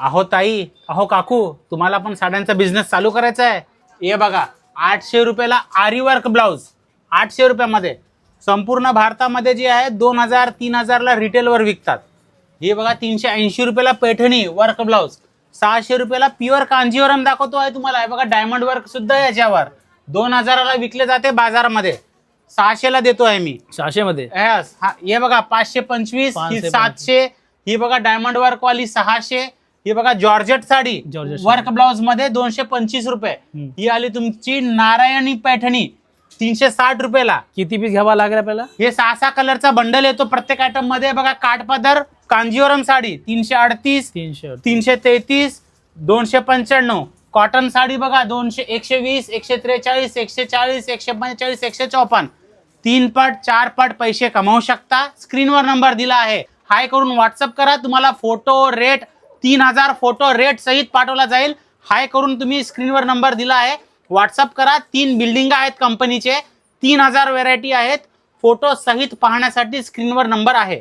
अहो ताई, अहो काकू, तुम्हाला पण साड्यांचा बिझनेस चालू करायचा आहे. हे बघा, 800 रुपयाला आरी वर्क ब्लाउज, 800 रुपयामध्ये. संपूर्ण भारतामध्ये जे आहे 2000 3000ला रिटेलवर विकतात. हे बघा 380 रुपयाला पैठणी वर्क ब्लाउज, 600 रुपयाला प्युअर कांजीवरम दाखवतो आहे तुम्हाला. हे बघा डायमंड वर्क सुद्धा याच्यावर 2000ला विकले जाते बाजारामध्ये, 600ला देतो आहे मी. 600 मध्ये यस. हे बघा 525, ही 700, ही बघा डायमंड वर्क वाली 600, ही बघा जॉर्जेट साडी वर्क ब्लाउज मध्ये 225 रुपये. ही आली तुमची नारायणी पैठणी 360 रुपयाला. किती पीस घ्यावा लागेल आपल्याला? हे 6 कलरचा बंडल येतो प्रत्येक आयटम मध्ये. बघा काठपदर कांजीवरम साडी 338, 333, 295. कॉटन साडी बघा 200, 120, 143, 140, 145, 154. 3 पट 4 पट पैसे कमावू शकता. स्क्रीनवर नंबर दिला आहे, हाय करून व्हॉट्सअप करा. तुम्हाला फोटो रेट 3000 फोटो रेट सहित पाठवला जाईल. हाय करून तुम्ही स्क्रीनवर नंबर दिला आहे, व्हॉट्सअप करा. 3 बिल्डिंग आहेत कंपनीचे, 3000 व्हेरायटी आहेत. फोटो सहित पाहण्यासाठी स्क्रीनवर नंबर आहे.